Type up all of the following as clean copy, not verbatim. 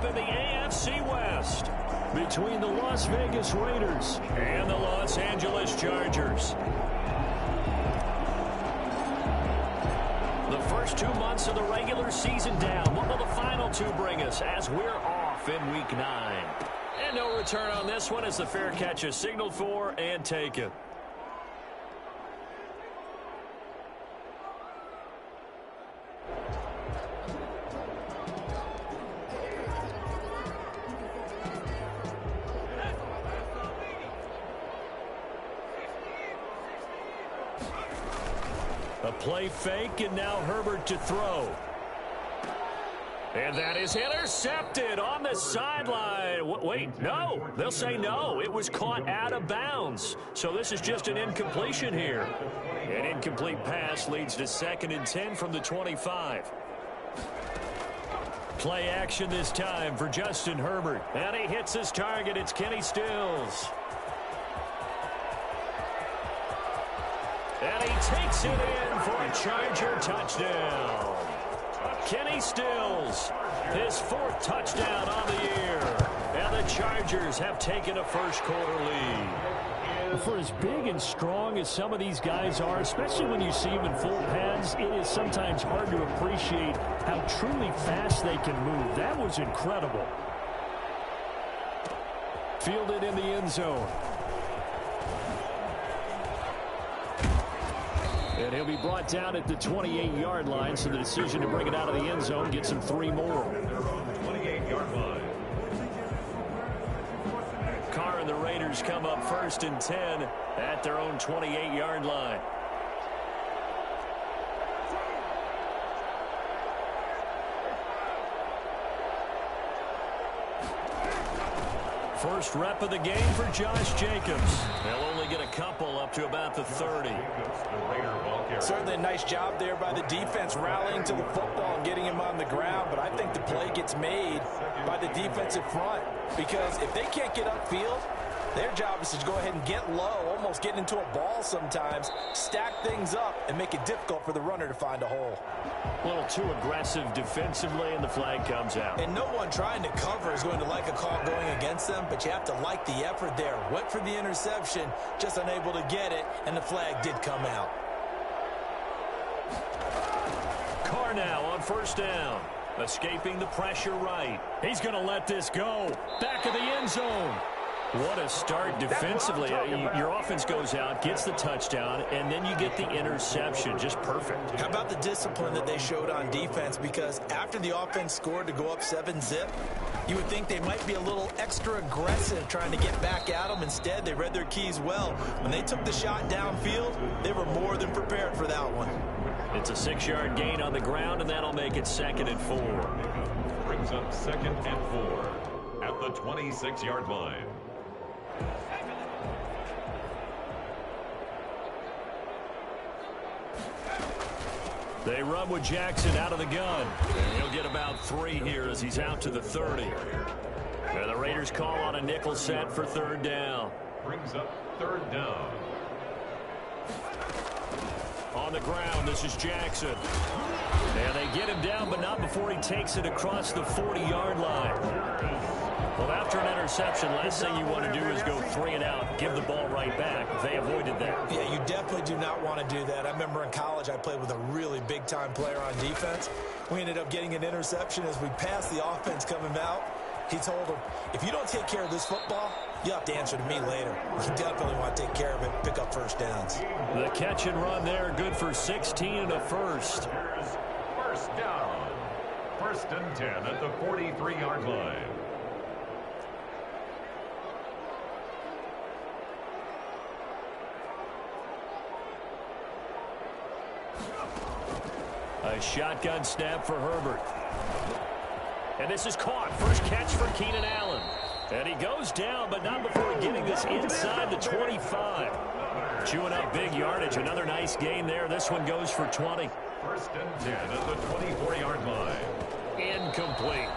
matchup in the AFC West between the Las Vegas Raiders and the Los Angeles Chargers. The first 2 months of the regular season down. What will the final two bring us as we're off in Week 9? And no return on this one as the fair catch is signaled for and taken. A play fake, and now Herbert to throw. And that is intercepted on the sideline. Wait, no. They'll say no. It was caught out of bounds. So this is just an incompletion here. An incomplete pass leads to 2nd and 10 from the 25. Play action this time for Justin Herbert. And he hits his target. It's Kenny Stills. And he takes it in for a Charger touchdown. Kenny Stills, his 4th touchdown on the year. And the Chargers have taken a first-quarter lead. For as big and strong as some of these guys are, especially when you see them in full pads, it is sometimes hard to appreciate how truly fast they can move. That was incredible. Fielded in the end zone. And he'll be brought down at the 28-yard line, so the decision to bring it out of the end zone gets him 3 more. 28-yard line. Carr and the Raiders come up 1st and 10 at their own 28-yard line. First rep of the game for Josh Jacobs. They'll only get a couple up to about the 30. Certainly a nice job there by the defense rallying to the football and getting him on the ground, but I think the play gets made by the defensive front because if they can't get upfield, their job is to go ahead and get low, almost get into a ball sometimes, stack things up, and make it difficult for the runner to find a hole. A little too aggressive defensively, and the flag comes out. And no one trying to cover is going to like a call going against them, but you have to like the effort there. Went for the interception, just unable to get it, and the flag did come out. Carr now on 1st down. Escaping the pressure right. He's going to let this go. Back of the end zone. What a start defensively. Your offense goes out, gets the touchdown, and then you get the interception. Just perfect. How about the discipline that they showed on defense? Because after the offense scored to go up 7-zip, you would think they might be a little extra aggressive trying to get back at them. Instead, they read their keys well. When they took the shot downfield, they were more than prepared for that one. It's a 6-yard gain on the ground, and that'll make it 2nd and 4. Brings up 2nd and 4 at the 26-yard line. They run with Jackson out of the gun. And he'll get about 3 here as he's out to the 30. And the Raiders call on a nickel set for 3rd down. Brings up 3rd down. On the ground, this is Jackson. And they get him down, but not before he takes it across the 40-yard line. Well, after an interception, last thing you want to do is go 3 and out, give the ball right back. They avoided that. Yeah, you definitely do not want to do that. I remember in college I played with a really big-time player on defense. We ended up getting an interception as we passed the offense coming out. He told him, if you don't take care of this football, you'll have to answer to me later. You definitely want to take care of it, pick up 1st downs. The catch and run there, good for 16 and a first. 1st down. 1st and 10 at the 43-yard line. A shotgun snap for Herbert. And this is caught. First catch for Keenan Allen. And he goes down, but not before getting this inside the 25. Chewing up big yardage. Another nice gain there. This one goes for 20. 1st and 10 at the 24-yard line. Incomplete.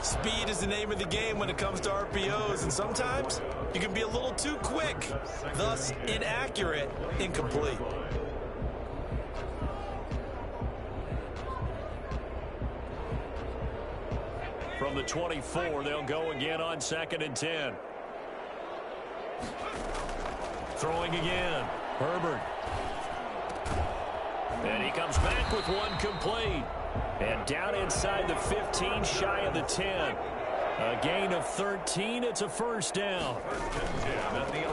Speed is the name of the game when it comes to RPOs, and sometimes you can be a little too quick, thus inaccurate, incomplete. From the the 24. They'll go again on 2nd and 10. Throwing again. Herbert. And he comes back with one complete. And down inside the 15, shy of the 10. A gain of 13. It's a first down.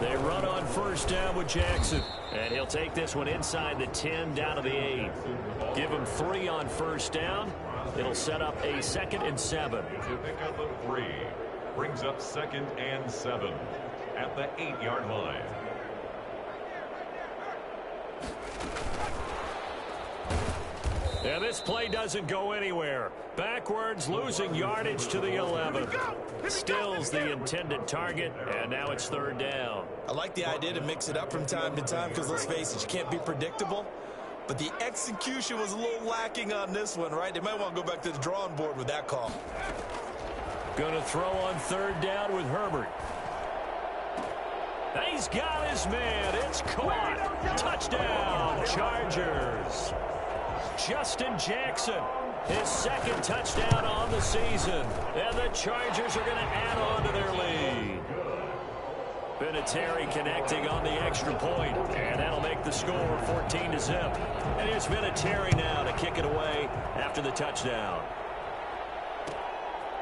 They run on first down with Jackson. And he'll take this one inside the 10 down to the 8. Give him 3 on first down. It'll set up a 2nd and 7. To pick up a 3. Brings up 2nd and 7 at the 8-yard line. And this play doesn't go anywhere. Backwards, losing yardage to the 11. Stills the intended target, and now it's 3rd down. I like the idea to mix it up from time to time because, let's face it, you can't be predictable. But the execution was a little lacking on this one, right? They might want to go back to the drawing board with that call. Going to throw on 3rd down with Herbert. He's got his man. It's caught. Touchdown, Chargers. Justin Jackson, his 2nd touchdown on the season. And the Chargers are going to add on to their lead. Vinatieri connecting on the extra point, and that'll make the score 14-0. And here's Vinatieri now to kick it away after the touchdown.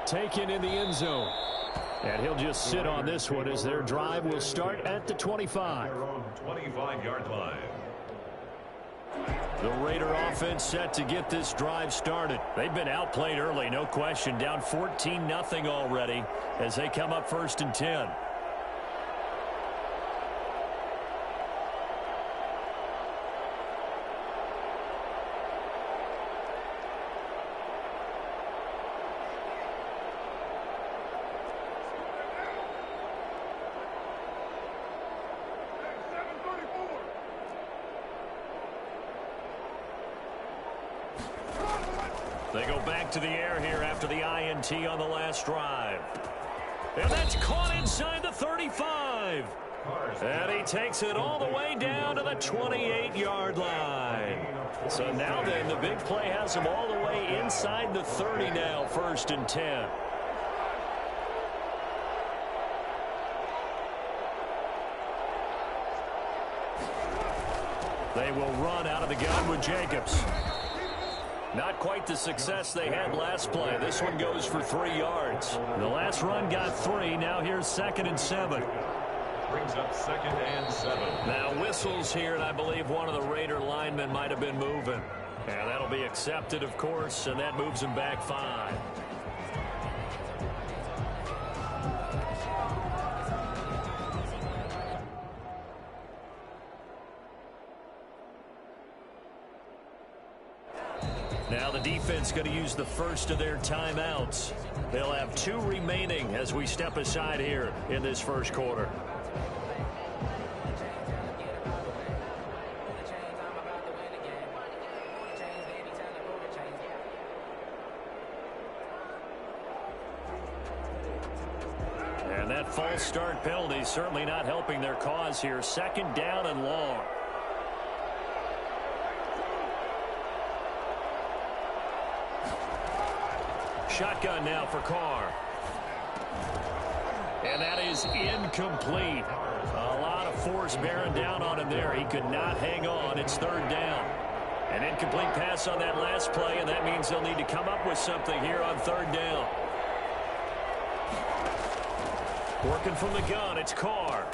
Taken in the end zone. And he'll just sit on this one as their drive will start at the 25. 25-yard line. The Raider offense set to get this drive started. They've been outplayed early, no question. Down 14-0 already as they come up 1st and 10. They go back to the air here after the INT on the last drive. And that's caught inside the 35. And he takes it all the way down to the 28-yard line. So now then, the big play has him all the way inside the 30 now, 1st and 10. They will run out of the gun with Jacobs. Not quite the success they had last play. This one goes for 3 yards. The last run got 3. Now here's 2nd and 7. Brings up 2nd and 7. Now whistles here, and I believe one of the Raider linemen might have been moving. And that'll be accepted, of course, and that moves him back 5. Now the defense going to use the first of their timeouts. They'll have 2 remaining as we step aside here in this first quarter. And that false start penalty certainly not helping their cause here. 2nd down and long. Shotgun now for Carr. And that is incomplete. A lot of force bearing down on him there. He could not hang on. It's 3rd down. An incomplete pass on that last play, and that means they'll need to come up with something here on 3rd down. Working from the gun, it's Carr.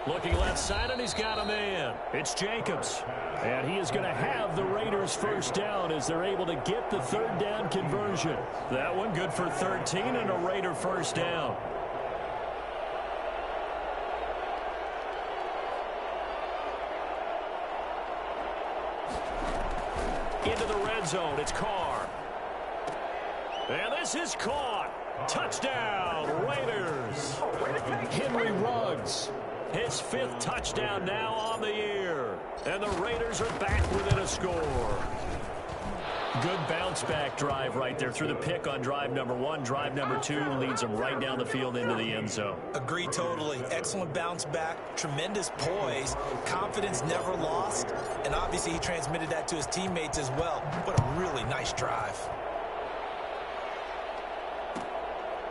Looking left side, and he's got a man. It's Jacobs. And he is going to have the Raiders' first down as they're able to get the 3rd down conversion. That one good for 13 and a Raider first down. Into the red zone, it's Carr. And this is caught. Touchdown, Raiders. Henry Ruggs. His 5th touchdown now on the year. And the Raiders are back within a score. Good bounce-back drive right there through the pick on drive number 1. Drive number 2 leads them right down the field into the end zone. Agree totally. Excellent bounce back. Tremendous poise. Confidence never lost. And obviously he transmitted that to his teammates as well. What a really nice drive.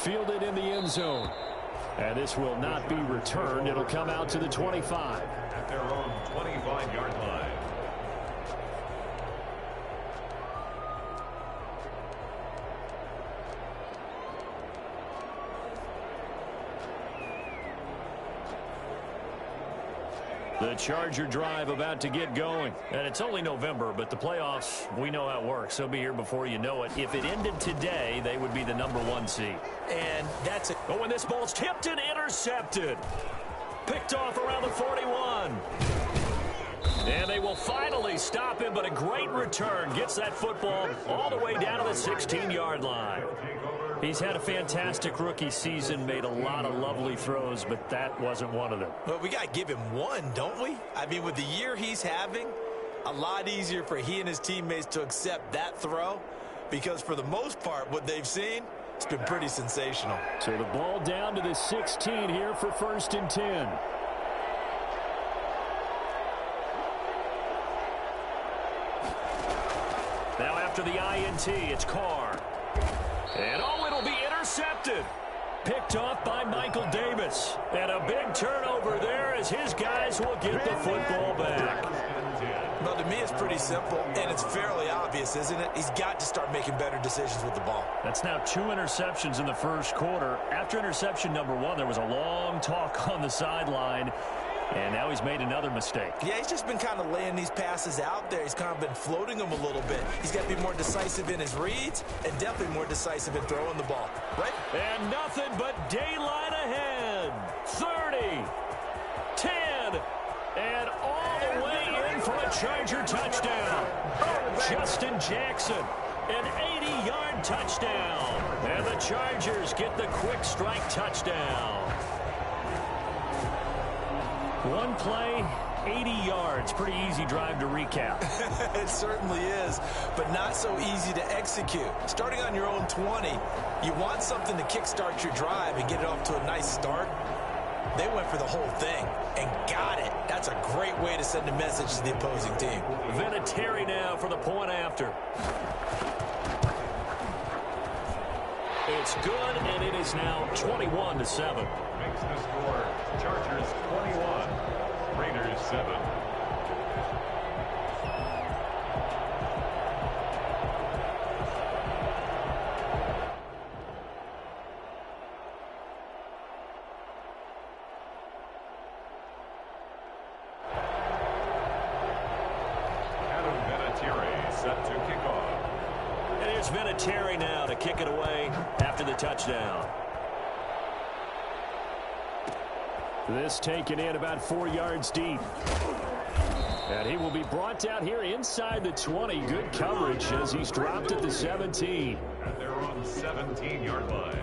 Fielded in the end zone. And this will not be returned. It'll come out to the 25. At their own 25-yard line. The Charger drive about to get going. And it's only November, but the playoffs, we know how it works. They'll be here before you know it. If it ended today, they would be the #1 seed. And that's it. Oh, and this ball's tipped and intercepted. Picked off around the 41. And they will finally stop him, but a great return. Gets that football all the way down to the 16-yard line. He's had a fantastic rookie season, made a lot of lovely throws, but that wasn't one of them. Well, we got to give him one, don't we? I mean, with the year he's having, a lot easier for he and his teammates to accept that throw because for the most part, what they've seen, it's been pretty sensational. So the ball down to the 16 here for 1st and 10. Now after the INT, it's Carr. And oh, it'll be intercepted. Picked off by Michael Davis. And a big turnover there as his guys will get the football back. Well, to me, it's pretty simple, and it's fairly obvious, isn't it? He's got to start making better decisions with the ball. That's now 2 interceptions in the first quarter. After interception number 1, there was a long talk on the sideline. And now he's made another mistake. Yeah, he's just been kind of laying these passes out there. He's kind of been floating them a little bit. He's got to be more decisive in his reads and definitely more decisive in throwing the ball. Right? And nothing but daylight ahead. 30, 10, and all the way in for a Charger touchdown. Justin Jackson, an 80-yard touchdown. And the Chargers get the quick strike touchdown. One play, 80 yards. Pretty easy drive to recap. It certainly is, but not so easy to execute. Starting on your own 20, you want something to kickstart your drive and get it off to a nice start. They went for the whole thing and got it. That's a great way to send a message to the opposing team. Vinatieri now for the point after. It's good, and it is now 21-7. Makes the score Chargers 21, Raiders 7. Adam Vinatieri set to kick off. And here's Vinatieri now to kick it away after the touchdown. This taken in about 4 yards deep. And he will be brought down here inside the 20. Good coverage as he's dropped at the 17. At their own 17-yard line.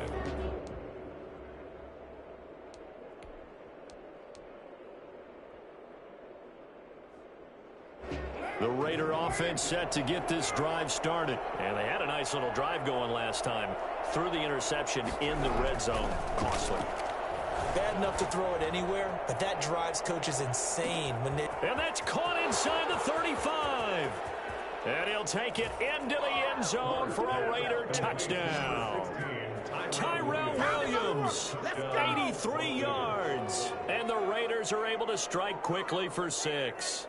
The Raider offense set to get this drive started. And they had a nice little drive going last time. Threw the interception in the red zone. Costly. Bad enough to throw it anywhere, but that drives coaches insane when they... And that's caught inside the 35. And he'll take it into the end zone for a Raider touchdown. Tyrell Williams, 83 yards. And the Raiders are able to strike quickly for 6.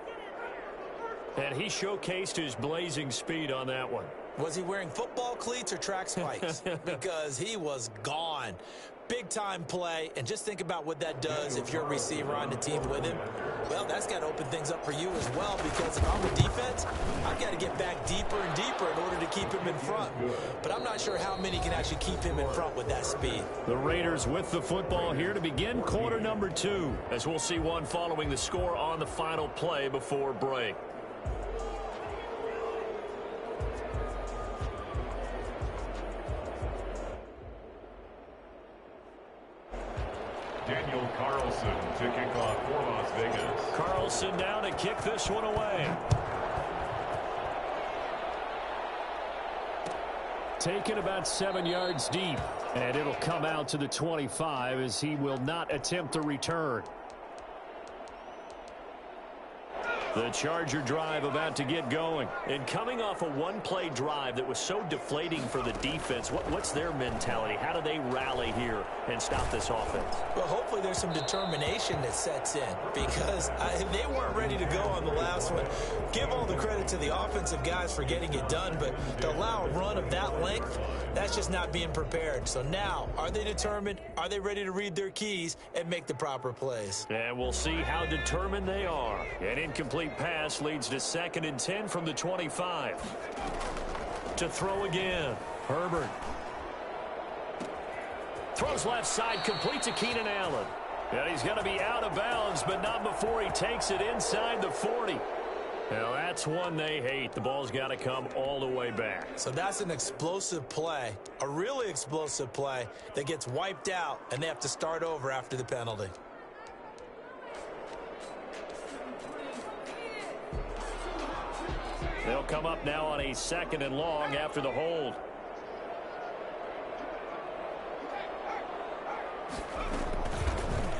And he showcased his blazing speed on that one. Was he wearing football cleats or track spikes? Because he was gone. Big-time play, and just think about what that does if you're a receiver on the team with him. Well, that's got to open things up for you as well, because if I'm a defense, I've got to get back deeper and deeper in order to keep him in front. But I'm not sure how many can actually keep him in front with that speed. The Raiders with the football here to begin quarter number 2, as we'll see one following the score on the final play before break. Daniel Carlson to kick off for Las Vegas. Carlson down to kick this one away. Taken about 7 yards deep. And it'll come out to the 25 as he will not attempt a return. The Charger drive about to get going. And coming off a one-play drive that was so deflating for the defense, what's their mentality? How do they rally here and stop this offense? Well, hopefully there's some determination that sets in because they weren't ready to go on the last one. Give all the credit to the offensive guys for getting it done, but to allow a run of that length, that's just not being prepared. So now, are they determined? Are they ready to read their keys and make the proper plays? And we'll see how determined they are. An incomplete pass leads to 2nd and 10 from the 25. To throw again, Herbert. Throws left side, complete to Keenan Allen. And he's going to be out of bounds, but not before he takes it inside the 40. Now, that's one they hate. The ball's got to come all the way back. So that's an explosive play, a really explosive play that gets wiped out, and they have to start over after the penalty. They'll come up now on a 2nd and long after the hold.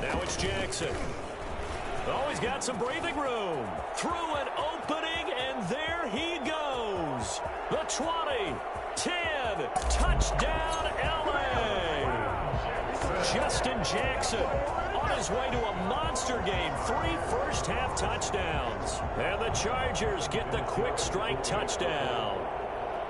Now it's Jackson. Oh, he's got some breathing room. Through an opening, and there he goes. The 20, 10, touchdown LA. Justin Jackson on his way to a monster game. 3 first-half touchdowns. And the Chargers get the quick strike touchdown.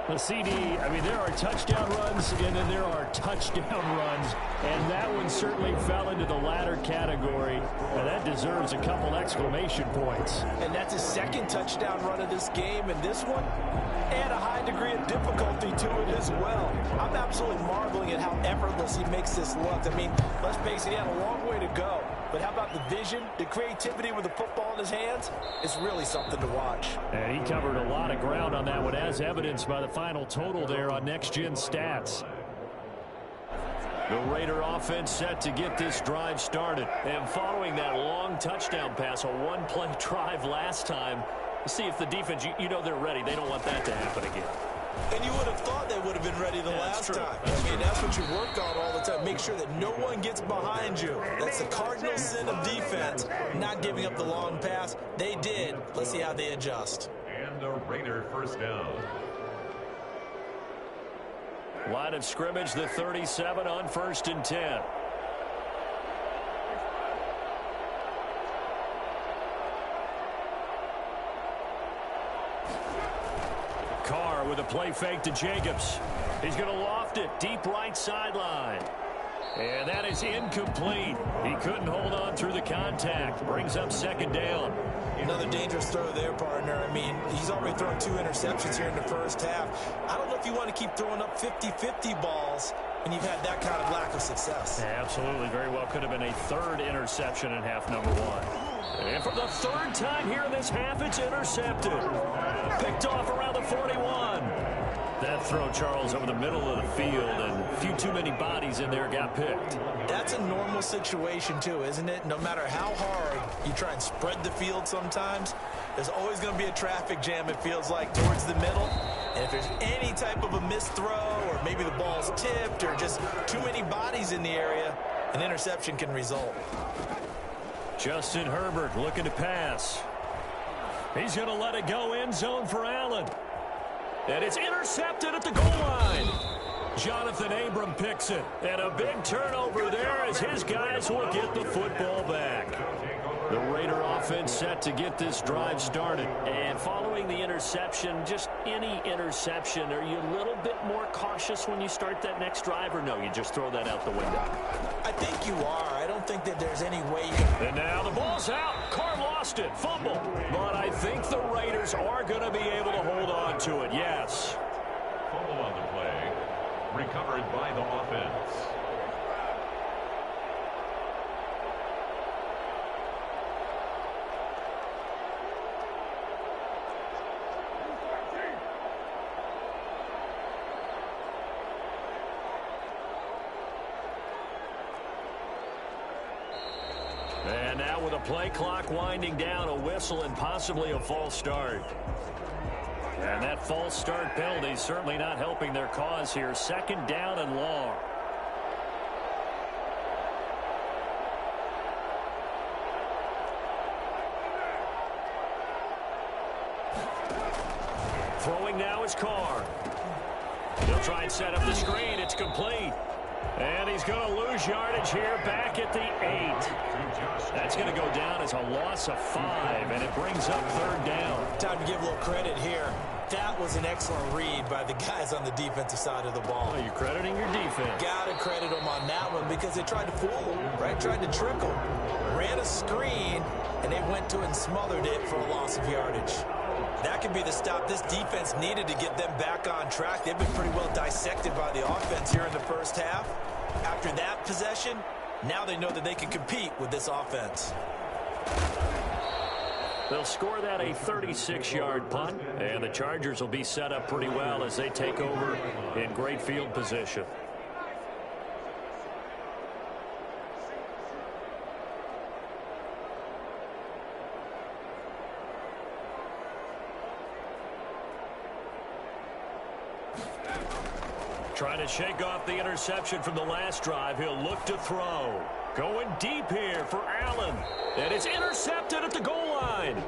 The CD, I mean, there are touchdown runs, and then there are touchdown runs, and that one certainly fell into the latter category, and that deserves a couple exclamation points. And that's his 2nd touchdown run of this game, and this one, and a high degree of difficulty to it as well. I'm absolutely marveling at how effortless he makes this look. I mean, let's face it, he had a long way to go, but how about the vision, the creativity with the football in his hands? It's really something to watch. And he covered a lot of ground on that one, as evidenced by the final total there on Next Gen Stats. The Raider offense set to get this drive started. And following that long touchdown pass, a one-play drive last time, see if the defense, you know they're ready. They don't want that to happen again. And you would have thought they would have been ready the last time. I mean, that's what you work on all the time. Make sure that no one gets behind you. That's the cardinal sin of defense, not giving up the long pass. They did. Let's see how they adjust. And a Raider first down. Line of scrimmage, the 37 on 1st and 10. Carr with a play fake to Jacobs. He's going to loft it deep right sideline. And that is incomplete. He couldn't hold on through the contact. Brings up 2nd down. Another dangerous throw there, partner. I mean, he's already thrown 2 interceptions here in the first half. I don't know if you want to keep throwing up 50-50 balls when you've had that kind of lack of success. Yeah, absolutely. Very well could have been a 3rd interception in half number 1. And for the 3rd time here in this half, it's intercepted. Picked off around the 41. That throw, Charles, over the middle of the field, and a few too many bodies in there got picked. That's a normal situation, too, isn't it? No matter how hard you try and spread the field sometimes, there's always going to be a traffic jam, it feels like, towards the middle. And if there's any type of a missed throw, or maybe the ball's tipped, or just too many bodies in the area, an interception can result. Justin Herbert looking to pass. He's going to let it go end zone for Allen. And it's intercepted at the goal line. Jonathan Abram picks it. And a big turnover there as his guys will get the football back. The Raider offense set to get this drive started. And following the interception, just any interception, are you a little bit more cautious when you start that next drive, or no, you just throw that out the window? I think you are. I don't think that there's any way you can... And now the ball's out. Carr lost it. Fumble. But I think the Raiders are going to be able to hold on to it, yes. Fumble on the play. Recovered by the offense. And now with a play clock winding down, a whistle and possibly a false start. And that false start penalty certainly not helping their cause here. 2nd down and long. now is Carr. He'll try and set up the screen. It's complete. And he's going to lose yardage here back at the 8. That's going to go down as a loss of 5, and it brings up 3rd down. Time to give a little credit here. That was an excellent read by the guys on the defensive side of the ball. Oh, you're crediting your defense. Got to credit them on that one because they tried to fool them, right? Tried to trick them. Ran a screen, and they went to it and smothered it for a loss of yardage. That could be the stop this defense needed to get them back on track. They've been pretty well dissected by the offense here in the first half. After that possession, now they know that they can compete with this offense. They'll score that a 36-yard punt, and the Chargers will be set up pretty well as they take over in great field position. Trying to shake off the interception from the last drive. He'll look to throw. Going deep here for Allen. And it's intercepted at the goal line.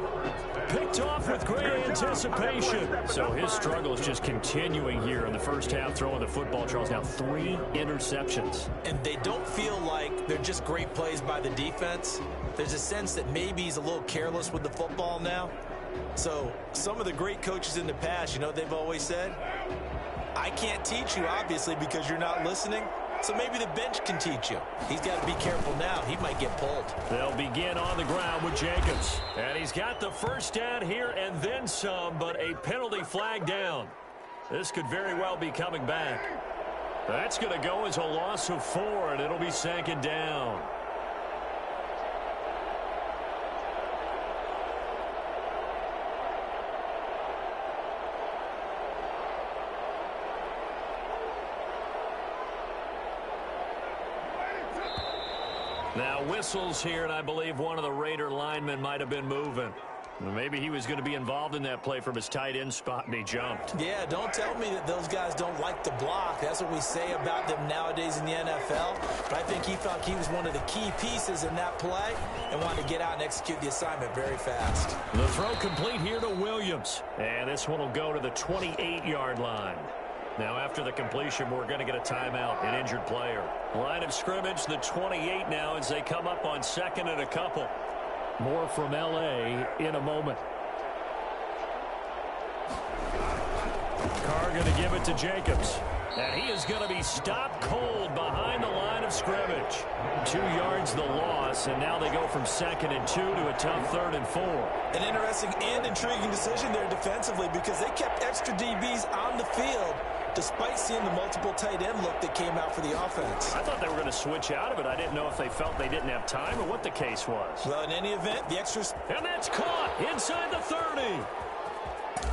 Picked off with great anticipation. So his struggle is just continuing here in the first half, throwing the football. Charles, now 3 interceptions. And they don't feel like they're just great plays by the defense. There's a sense that maybe he's a little careless with the football now. So some of the great coaches in the past, you know what they've always said? I can't teach you, obviously, because you're not listening. So maybe the bench can teach you. He's got to be careful now. He might get pulled. They'll begin on the ground with Jacobs. And he's got the first down here and then some, but a penalty flag down. This could very well be coming back. That's going to go as a loss of 4, and it'll be 2nd down. Now whistles here, and I believe one of the Raider linemen might have been moving. Maybe he was going to be involved in that play from his tight end spot, and he jumped. Yeah, don't tell me that those guys don't like to block. That's what we say about them nowadays in the NFL. But I think he felt he was one of the key pieces in that play and wanted to get out and execute the assignment very fast. The throw complete here to Williams. And this one will go to the 28-yard line. Now, after the completion, we're going to get a timeout, an injured player. Line of scrimmage, the 28 now as they come up on 2nd and a couple. More from L.A. in a moment. Carr going to give it to Jacobs. And he is going to be stopped cold behind the line of scrimmage. 2 yards the loss, and now they go from 2nd and 2 to a tough 3rd and 4. An interesting and intriguing decision there defensively because they kept extra DBs on the field despite seeing the multiple tight end look that came out for the offense. I thought they were going to switch out of it. I didn't know if they felt they didn't have time or what the case was. Well, in any event, the extras... And that's caught inside the 30.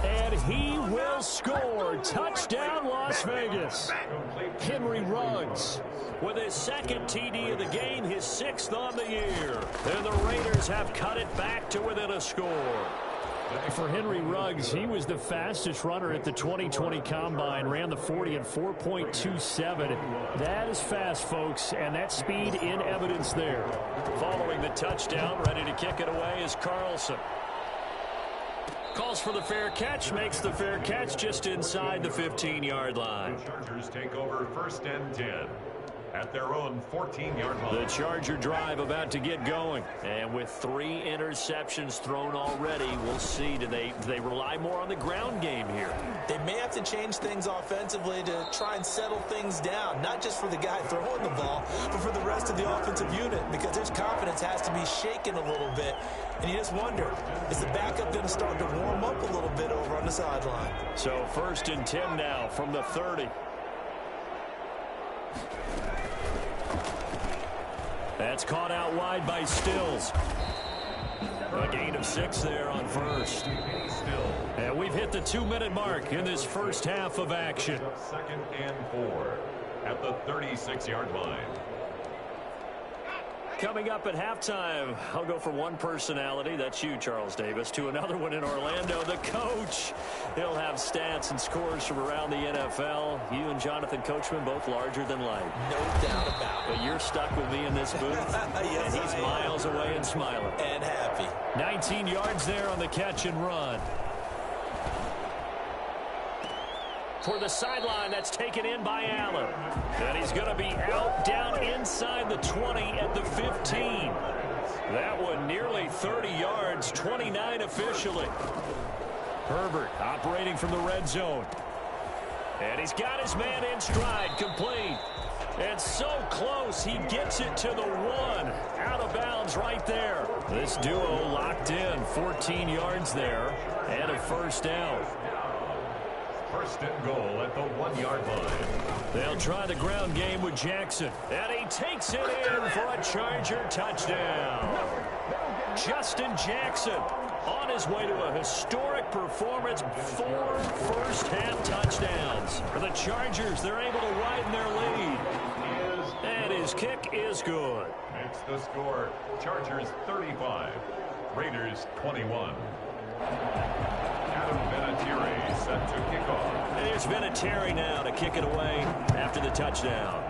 And he will score. Touchdown, Las Vegas. Henry Ruggs with his 2nd TD of the game, his 6th on the year. And the Raiders have cut it back to within a score. For Henry Ruggs, he was the fastest runner at the 2020 Combine, ran the 40 in 4.27. That is fast, folks, and that speed in evidence there. Following the touchdown, ready to kick it away is Carlson. Calls for the fair catch, makes the fair catch just inside the 15-yard line. The Chargers take over 1st and 10. At their own 14-yard line. The Charger drive about to get going. And with 3 interceptions thrown already, we'll see. Do they rely more on the ground game here? They may have to change things offensively to try and settle things down. Not just for the guy throwing the ball, but for the rest of the offensive unit. Because their confidence has to be shaken a little bit. And you just wonder, is the backup going to start to warm up a little bit over on the sideline? So 1st and 10 now from the 30. That's caught out wide by Stills. A gain of 6 there on 1st. And we've hit the 2-minute mark in this first half of action. 2nd and 4 at the 36-yard line. Coming up at halftime, I'll go from one personality, that's you, Charles Davis, to another one in Orlando, the coach. He'll have stats and scores from around the NFL. You and Jonathan Coachman, both larger than life. No doubt about it. But you're stuck with me in this booth, yes, and he's miles away and smiling. And happy. 19 yards there on the catch and run. For the sideline, that's taken in by Allen. And he's going to be out down inside the 20 at the 15. That one nearly 30 yards, 29 officially. Herbert operating from the red zone. And he's got his man in stride, complete. And so close, he gets it to the 1. Out of bounds right there. This duo locked in, 14 yards there, and a first down. First and goal at the 1-yard line. They'll try the ground game with Jackson. And he takes it in for a Charger touchdown. Justin Jackson on his way to a historic performance. 4 first-half touchdowns. For the Chargers, they're able to widen their lead. And his kick is good. Makes the score Chargers 35, Raiders 21. Adam Vinatieri set to kick off. And here's Vinatieri now to kick it away after the touchdown.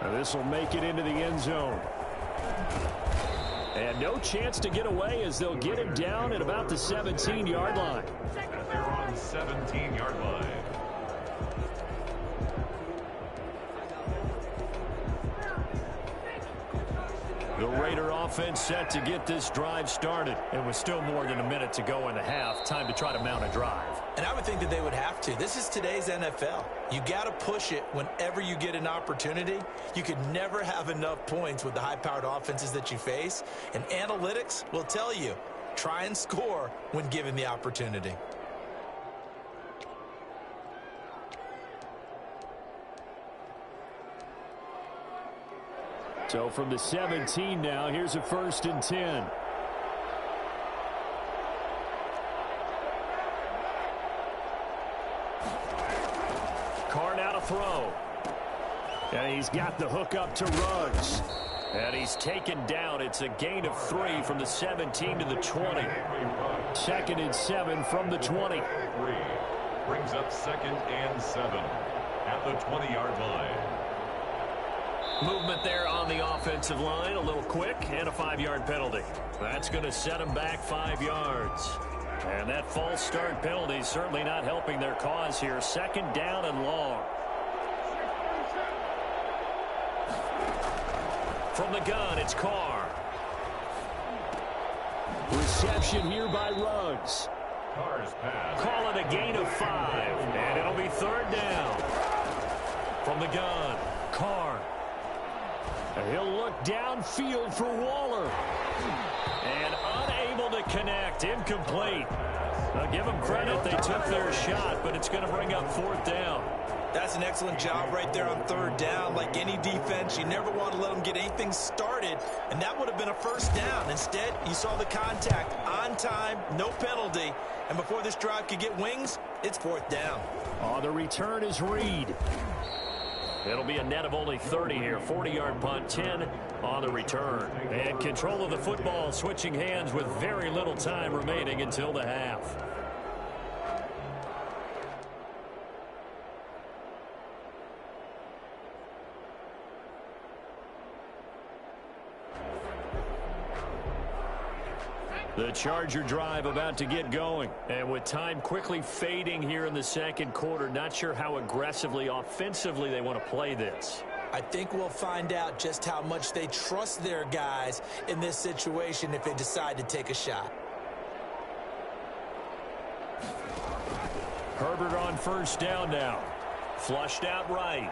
And this will make it into the end zone. And no chance to get away as they'll get him down at about the 17-yard line. They're on 17-yard line. The Raider offense set to get this drive started. And with still more than a minute to go in the half, time to try to mount a drive. And I would think that they would have to. This is today's NFL. You got to push it whenever you get an opportunity. You could never have enough points with the high-powered offenses that you face. And analytics will tell you, try and score when given the opportunity. So from the 17 now, here's a 1st and 10. Carr now to throw. And he's got the hook up to Ruggs. And he's taken down. It's a gain of 3 from the 17 to the 20. 2nd and 7 from the 20. Brings up 2nd and 7 at the 20-yard line. Movement there on the offensive line, a little quick, and a 5-yard penalty. That's going to set them back 5 yards. And that false start penalty certainly not helping their cause here. 2nd down and long. From the gun, it's Carr. Reception here by Ruggs. Carr's pass. Call it a gain of 5, and it'll be 3rd down. From the gun, Carr. He'll look downfield for Waller. And unable to connect. Incomplete. I'll give them credit. They took their shot, but it's going to bring up 4th down. That's an excellent job right there on 3rd down. Like any defense, you never want to let them get anything started, and that would have been a 1st down. Instead, you saw the contact on time, no penalty, and before this drive could get wings, it's 4th down. On the return is Reed. It'll be a net of only 30 here. 40-yard punt, 10 on the return. And control of the football switching hands with very little time remaining until the half. The Charger drive about to get going. And with time quickly fading here in the 2nd quarter, not sure how aggressively, offensively they want to play this. I think we'll find out just how much they trust their guys in this situation if they decide to take a shot. Herbert on 1st down now. Flushed out right.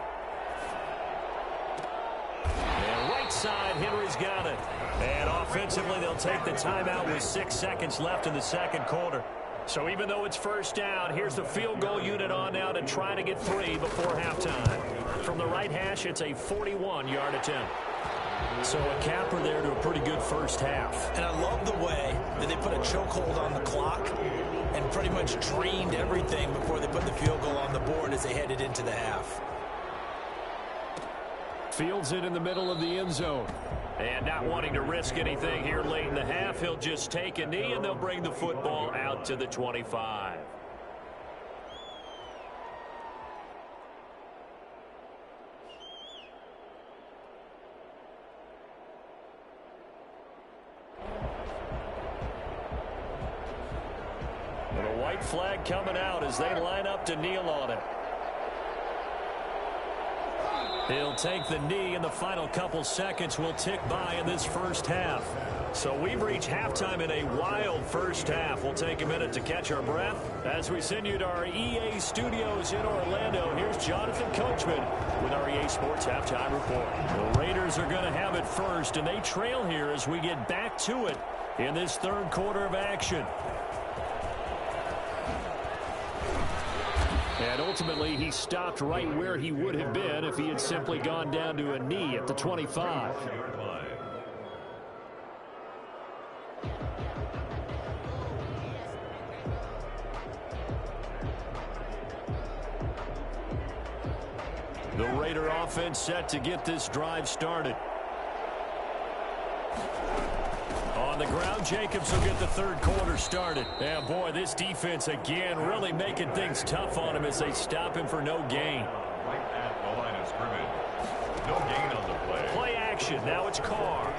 And right side, Henry's got it. And offensively, they'll take the timeout with 6 seconds left in the 2nd quarter. So even though it's 1st down, here's the field goal unit on now to try to get 3 before halftime. From the right hash, it's a 41-yard attempt. So a capper there to a pretty good 1st half. And I love the way that they put a chokehold on the clock and pretty much drained everything before they put the field goal on the board as they headed into the half. Fields it in the middle of the end zone. And not wanting to risk anything here late in the half, he'll just take a knee and they'll bring the football out to the 25. Red flag coming out as they line up to kneel on it. He'll take the knee, and the final couple seconds will tick by in this first half. So we've reached halftime in a wild first half. We'll take a minute to catch our breath as we send you to our EA studios in Orlando. Here's Jonathan Coachman with our EA Sports Halftime Report. The Raiders are going to have it first, and they trail here as we get back to it in this third quarter of action. And ultimately, he stopped right where he would have been if he had simply gone down to a knee at the 25. The Raider offense set to get this drive started. On the ground, Jacobs will get the third quarter started. And boy, this defense again really making things tough on him as they stop him for no gain. Right at the line of scrimmage. No gain on the play. Play action. Now it's Carr.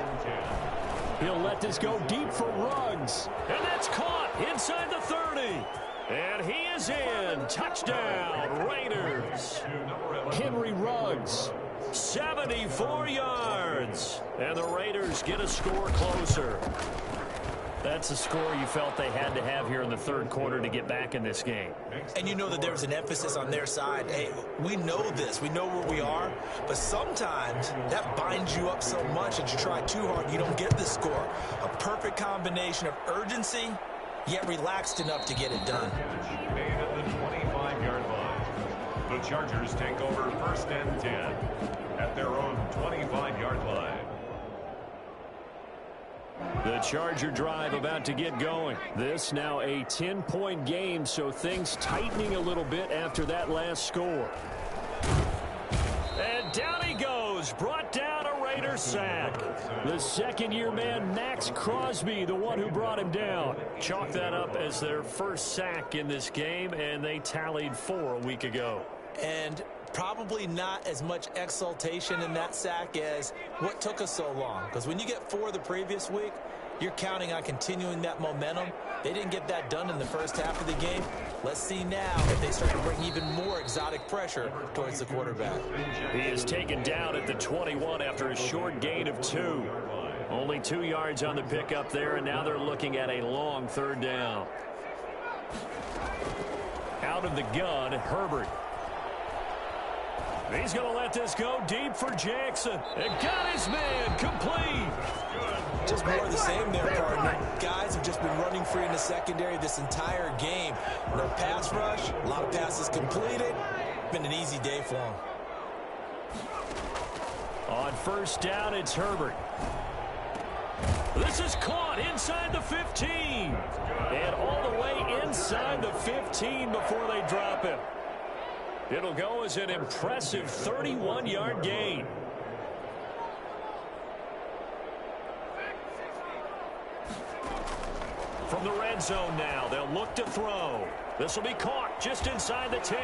He'll let this go deep for Ruggs. And that's caught inside the 30. And he is in. Touchdown, Raiders. Henry Ruggs, 74 yards. And the Raiders get a score closer. That's a score you felt they had to have here in the third quarter to get back in this game. And you know that there was an emphasis on their side. Hey, we know this. We know where we are. But sometimes that binds you up so much that you try too hard, you don't get the score. A perfect combination of urgency, yet relaxed enough to get it done. Made at the 25-yard line. The Chargers take over first and 10 at their own 25-yard line. The Charger drive about to get going. This now a 10-point game, so things tightening a little bit after that last score. And down he goes, brought down a Raider sack. The second-year man, Max Crosby, the one who brought him down. Chalk that up as their first sack in this game, and they tallied 4 a week ago. And probably not as much exultation in that sack as what took us so long. Because when you get 4 the previous week, you're counting on continuing that momentum. They didn't get that done in the first half of the game. Let's see now if they start to bring even more exotic pressure towards the quarterback. He is taken down at the 21 after a short gain of 2. Only 2 yards on the pickup there, and now they're looking at a long third down. Out of the gun, Herbert. He's going to let this go deep for Jackson. And got his man complete. Just more of the same there, partner. Guys have just been running free in the secondary this entire game. No pass rush, a lot of passes completed. Been an easy day for him. On first down, it's Herbert. This is caught inside the 15. And all the way inside the 15 before they drop him. It'll go as an impressive 31-yard gain. From the red zone now, they'll look to throw. This will be caught just inside the 10.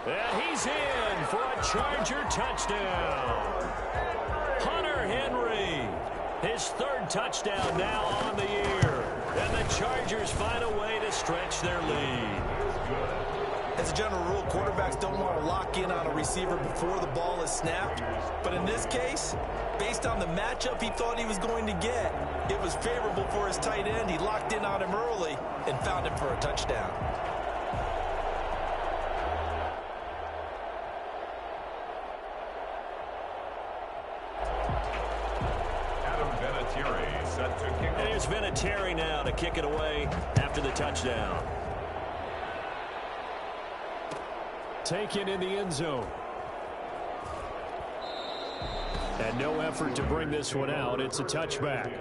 And he's in for a Charger touchdown. Hunter Henry, his third touchdown now on the year. And the Chargers find a way to stretch their lead. As a general rule, quarterbacks don't want to lock in on a receiver before the ball is snapped. But in this case, based on the matchup he thought he was going to get, it was favorable for his tight end. He locked in on him early and found him for a touchdown. Adam Vinatieri set to kick. And here's Vinatieri now to kick it away after the touchdown. Taken in the end zone. And no effort to bring this one out. It's a touchback.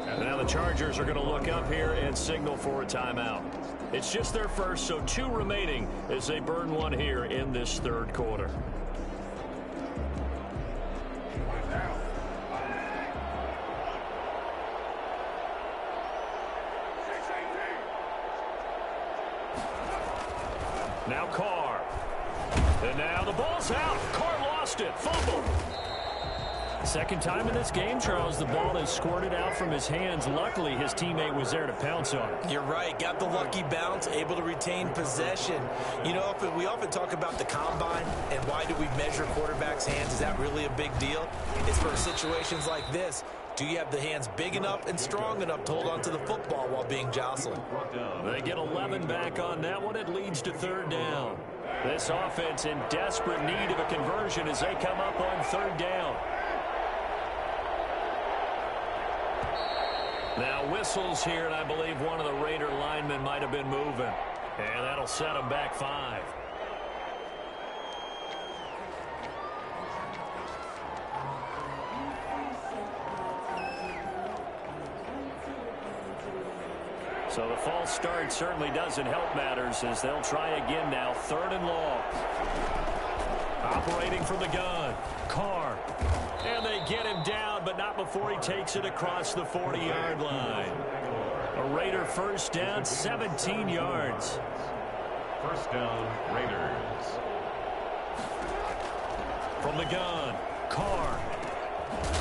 And now the Chargers are going to look up here and signal for a timeout. It's just their first, so 2 remaining as they burn one here in this third quarter. Now Carr. And now the ball's out. Carr lost it. Fumble. Second time in this game, Charles, the ball has squirted out from his hands. Luckily, his teammate was there to pounce on it. You're right. Got the lucky bounce, able to retain possession. You know, we often talk about the combine and why do we measure quarterbacks' hands. Is that really a big deal? It's for situations like this. Do you have the hands big enough and strong enough to hold on to the football while being jostled? They get 11 back on that one. It leads to third down. This offense in desperate need of a conversion as they come up on third down. Now whistles here, and I believe one of the Raider linemen might have been moving. And that'll set them back 5. So the false start certainly doesn't help matters as they'll try again now. Third and long. Operating from the gun. Carr. And they get him down, but not before he takes it across the 40-yard line. A Raider first down, 17 yards. First down, Raiders. From the gun. Carr.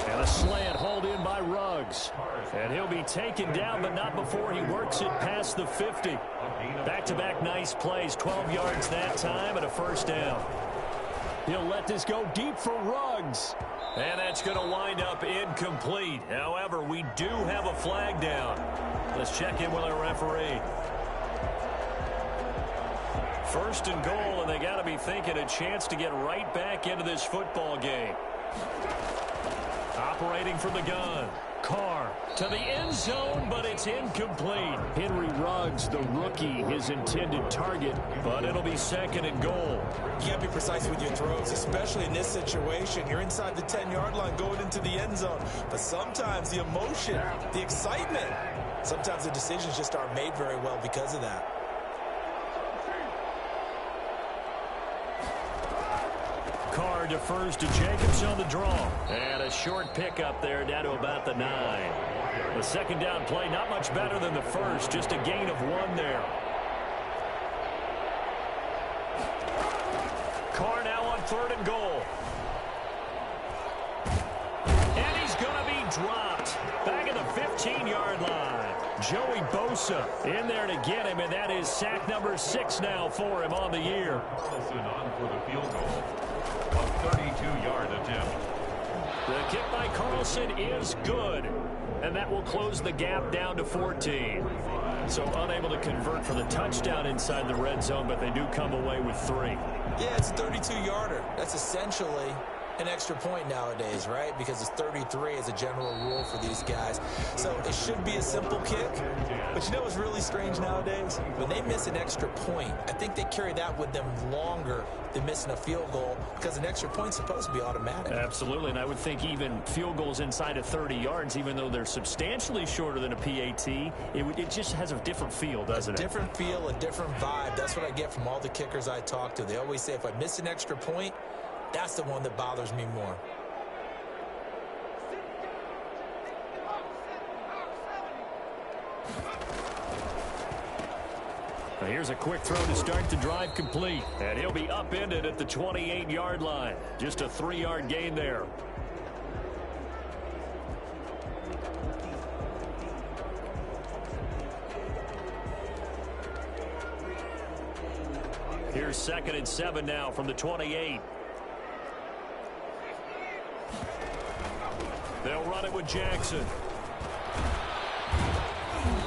And a slant hauled in by Ruggs. And he'll be taken down, but not before he works it past the 50. Back-to-back nice plays, 12 yards that time and a first down. He'll let this go deep for Ruggs. And that's going to wind up incomplete. However, we do have a flag down. Let's check in with our referee. First and goal, and they got to be thinking a chance to get right back into this football game. Operating from the gun. Carr to the end zone, but it's incomplete. Henry Ruggs, the rookie, his intended target, but it'll be second and goal. You got to be precise with your throws, especially in this situation. You're inside the 10-yard line going into the end zone. But sometimes the emotion, the excitement, sometimes the decisions just aren't made very well because of that. Carr defers to Jacobs on the draw. And a short pickup there down to about the 9. The second down play not much better than the first, just a gain of 1 there. Carr now on third and goal. And he's going to be dropped back at the 15-yard line. Joey Bosa in there to get him, and that is sack number 6 now for him on the year. Carlson on for the field goal. A 32-yard attempt. The kick by Carlson is good, and that will close the gap down to 14. So unable to convert for the touchdown inside the red zone, but they do come away with 3. Yeah, it's a 32-yarder. That's essentially an extra point nowadays, right? Because it's 33 as a general rule for these guys. So it should be a simple kick. But you know what's really strange nowadays? When they miss an extra point, I think they carry that with them longer than missing a field goal because an extra point's supposed to be automatic. Absolutely, and I would think even field goals inside of 30 yards, even though they're substantially shorter than a PAT, it just has a different feel, doesn't it? A different feel, a different vibe. That's what I get from all the kickers I talk to. They always say if I miss an extra point, that's the one that bothers me more. Now here's a quick throw to start the drive complete. And he'll be upended at the 28-yard line. Just a 3-yard gain there. Here's 2nd and 7 now from the 28. They'll run it with Jackson.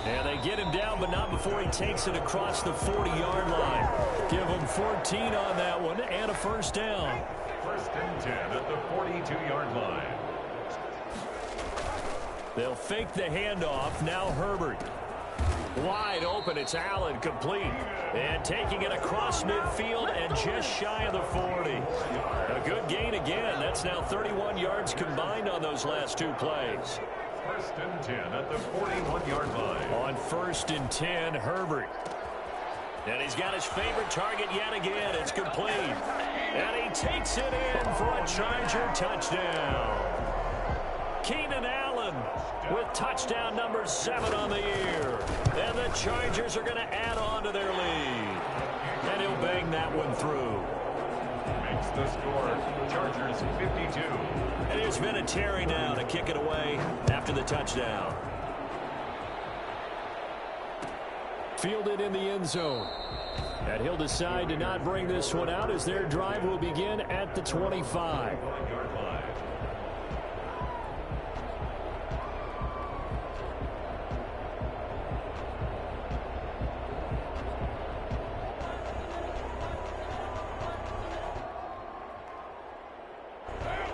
And they get him down, but not before he takes it across the 40-yard line. Give him 14 on that one and a first down. First and 10 at the 42-yard line. They'll fake the handoff. Now Herbert. Wide open. It's Allen, complete. And taking it across midfield and just shy of the 40. A good gain again. That's now 31 yards combined on those last 2 plays. First and 10 at the 41-yard line. On 1st and 10, Herbert. And he's got his favorite target yet again. It's complete. And he takes it in for a Charger touchdown. Keenan Allen with touchdown number 7 on the year. And the Chargers are going to add on to their lead. And he'll bang that one through. Makes the score. Chargers 52. And here's Vinatieri now to kick it away after the touchdown. Fielded in the end zone. And he'll decide to not bring this one out as their drive will begin at the 25.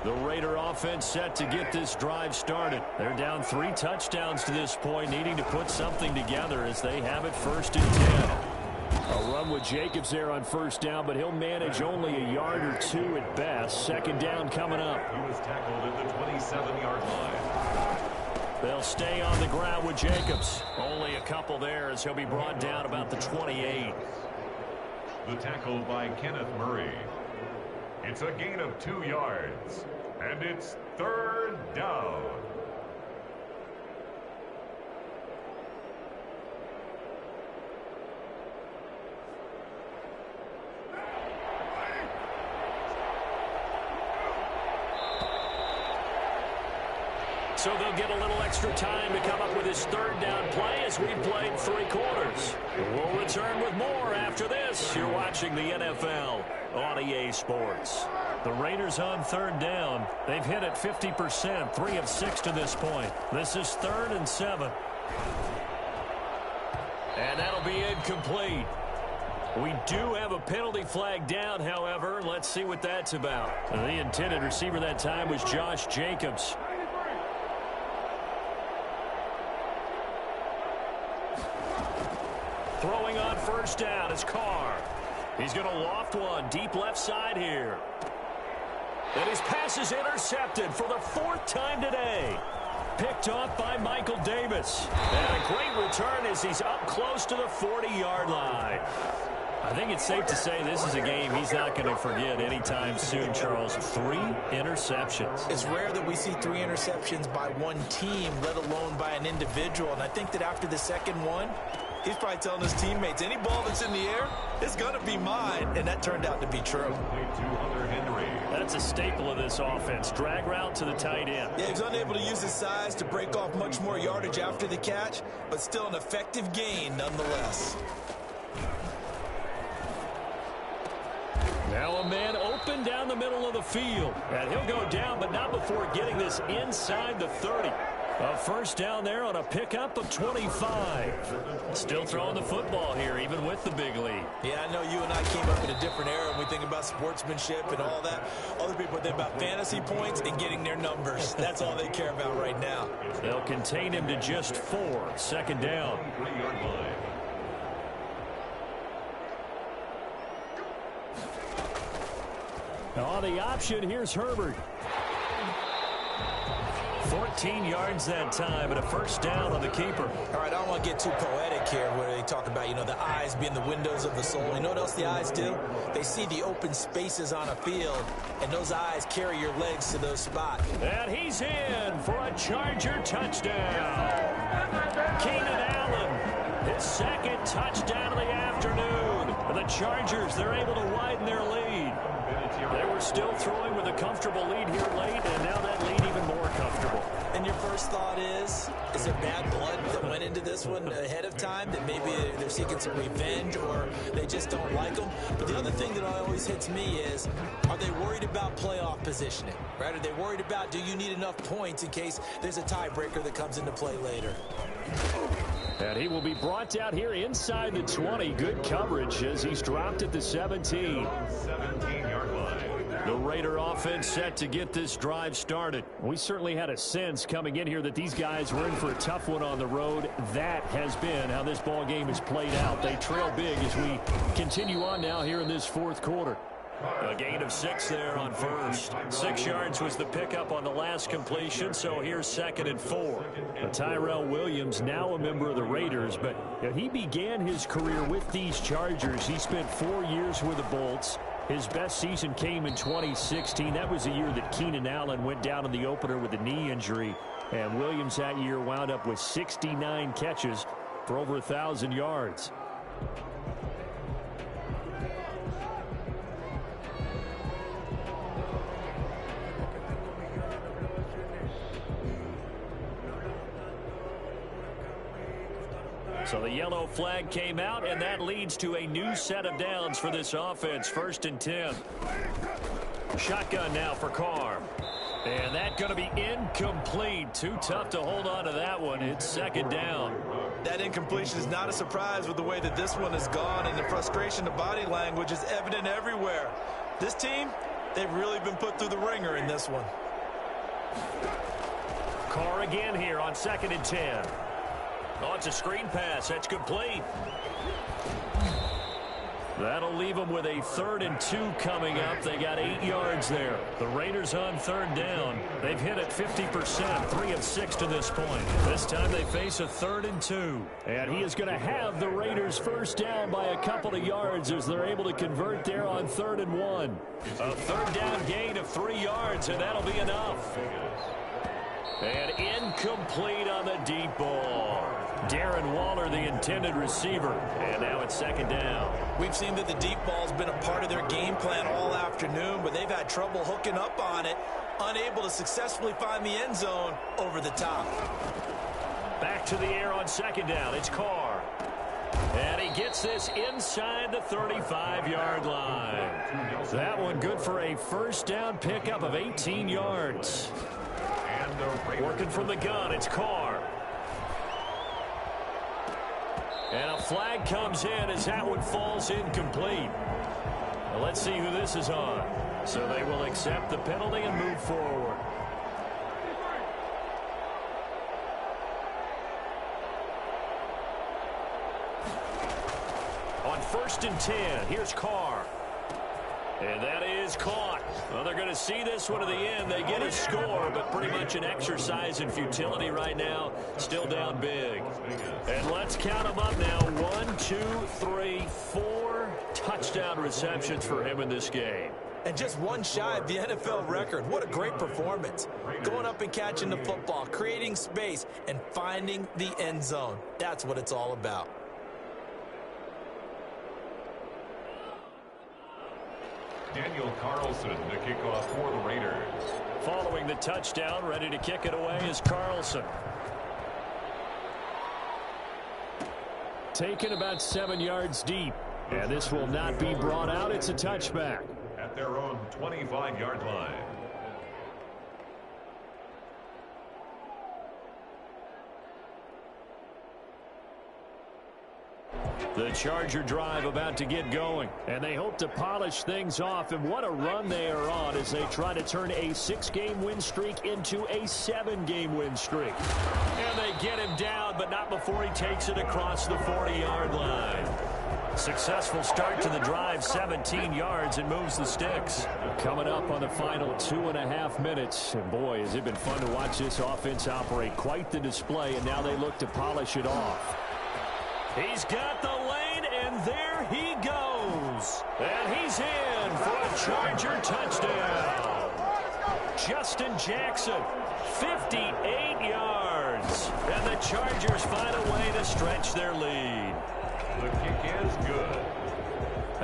The Raider offense set to get this drive started. They're down 3 touchdowns to this point, needing to put something together as they have it 1st and 10. A run with Jacobs there on 1st down, but he'll manage only a yard or 2 at best. 2nd down coming up. He was tackled at the 27-yard line. They'll stay on the ground with Jacobs. Only a couple there as he'll be brought down about the 28. The tackle by Kenneth Murray. It's a gain of 2 yards, and it's 3rd down. So they'll get a little extra time to come up with his 3rd down play as we've played 3 quarters. We'll return with more after this. You're watching the NFL on EA Sports. The Raiders on 3rd down. They've hit it 50%, 3 of 6 to this point. This is 3rd and 7. And that'll be incomplete. We do have a penalty flag down, however. Let's see what that's about. The intended receiver that time was Josh Jacobs. Throwing on 1st down is Carr. He's going to loft one deep left side here. And his pass is intercepted for the 4th time today. Picked off by Michael Davis. And a great return as he's up close to the 40-yard line. I think it's safe to say this is a game he's not going to forget anytime soon, Charles. 3 interceptions. It's rare that we see 3 interceptions by one team, let alone by an individual. And I think that after the 2nd one, he's probably telling his teammates, any ball that's in the air, it's going to be mine. And that turned out to be true. That's a staple of this offense. Drag route to the tight end. Yeah, he's unable to use his size to break off much more yardage after the catch, but still an effective gain nonetheless. Now a man open down the middle of the field. And he'll go down, but not before getting this inside the 30. A 1st down there on a pickup of 25. Still throwing the football here, even with the big lead. Yeah, I know you and I came up in a different era when we think about sportsmanship and all that. Other people think about fantasy points and getting their numbers. That's all they care about right now. They'll contain him to just 4. 2nd down. On the option, here's Herbert. 14 yards that time and a 1st down on the keeper. All right, I don't want to get too poetic here where they talk about, the eyes being the windows of the soul. You know what else the eyes do? They see the open spaces on a field, and those eyes carry your legs to those spots. And he's in for a Charger touchdown. Keenan Allen, his 2nd touchdown of the afternoon. The Chargers, they're able to widen their lead. They were still throwing with a comfortable lead here late, and now that lead even more comfortable. And your first thought is there bad blood that went into this one ahead of time, that maybe they're seeking some revenge or they just don't like them? But the other thing that always hits me is, are they worried about playoff positioning? Right? Are they worried about, do you need enough points in case there's a tiebreaker that comes into play later? And he will be brought down here inside the 20. Good coverage as he's dropped at the 17. 17-yard line. The Raider offense set to get this drive started. We certainly had a sense coming in here that these guys were in for a tough one on the road. That has been how this ball game has played out. They trail big as we continue on now here in this 4th quarter. A gain of 6 there on 1st. 6 yards was the pickup on the last completion, so here's 2nd and 4. Tyrell Williams, now a member of the Raiders, but he began his career with these Chargers. He spent 4 years with the Bolts. His best season came in 2016. That was the year that Keenan Allen went down in the opener with a knee injury. And Williams that year wound up with 69 catches for over 1,000 yards. So the yellow flag came out, and that leads to a new set of downs for this offense. 1st and 10. Shotgun now for Carr. And that's going to be incomplete. Too tough to hold on to that one. It's 2nd down. That incompletion is not a surprise with the way that this one has gone, and the frustration, the body language is evident everywhere. This team, they've really been put through the ringer in this one. Carr again here on 2nd and 10. Oh, it's a screen pass. That's complete. That'll leave them with a 3rd and 2 coming up. They got 8 yards there. The Raiders on 3rd down. They've hit it 50%, 3 of 6 to this point. This time they face a 3rd and 2. And he is going to have the Raiders first down by a couple of yards as they're able to convert there on 3rd and 1. A 3rd down gain of 3 yards, and that'll be enough. And incomplete on the deep ball. Darren Waller, the intended receiver. And now it's 2nd down. We've seen that the deep ball's been a part of their game plan all afternoon, but they've had trouble hooking up on it, unable to successfully find the end zone over the top. Back to the air on 2nd down. It's Carr. And he gets this inside the 35-yard line. That one good for a first down pickup of 18 yards. Working from the gun, it's Carr. And a flag comes in as that one falls incomplete. Well, let's see who this is on. So they will accept the penalty and move forward. On 1st and 10, here's Carr. And that is caught. Well, they're going to see this one to the end. They get a score, but pretty much an exercise in futility right now. Still down big. And let's count them up now. 1, 2, 3, 4 touchdown receptions for him in this game. And just one shy of the NFL record. What a great performance. Going up and catching the football, creating space, and finding the end zone. That's what it's all about. Daniel Carlson to kick off for the Raiders. Following the touchdown, ready to kick it away is Carlson. Taken about 7 yards deep. And this will not be brought out. It's a touchback. At their own 25-yard line. The Charger drive about to get going, and they hope to polish things off, and what a run they are on as they try to turn a 6-game win streak into a 7-game win streak. And they get him down, but not before he takes it across the 40-yard line. Successful start to the drive, 17 yards, and moves the sticks. Coming up on the final 2.5 minutes, and boy, has it been fun to watch this offense operate. Quite the display, and now they look to polish it off. He's got the lane, and there he goes. And he's in for a Charger touchdown. Justin Jackson, 58 yards. And the Chargers find a way to stretch their lead. The kick is good.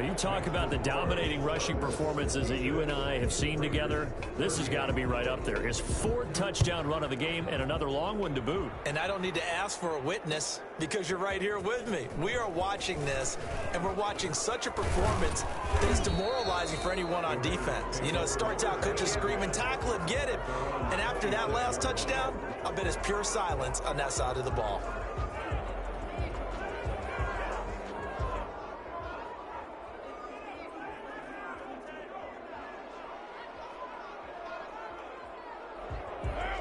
You talk about the dominating rushing performances that you and I have seen together. This has got to be right up there. His 4th touchdown run of the game and another long one to boot. And I don't need to ask for a witness because you're right here with me. We are watching this, and we're watching such a performance that is demoralizing for anyone on defense. You know, it starts out coaches screaming, tackle him, get him. And after that last touchdown, I bet it's pure silence on that side of the ball.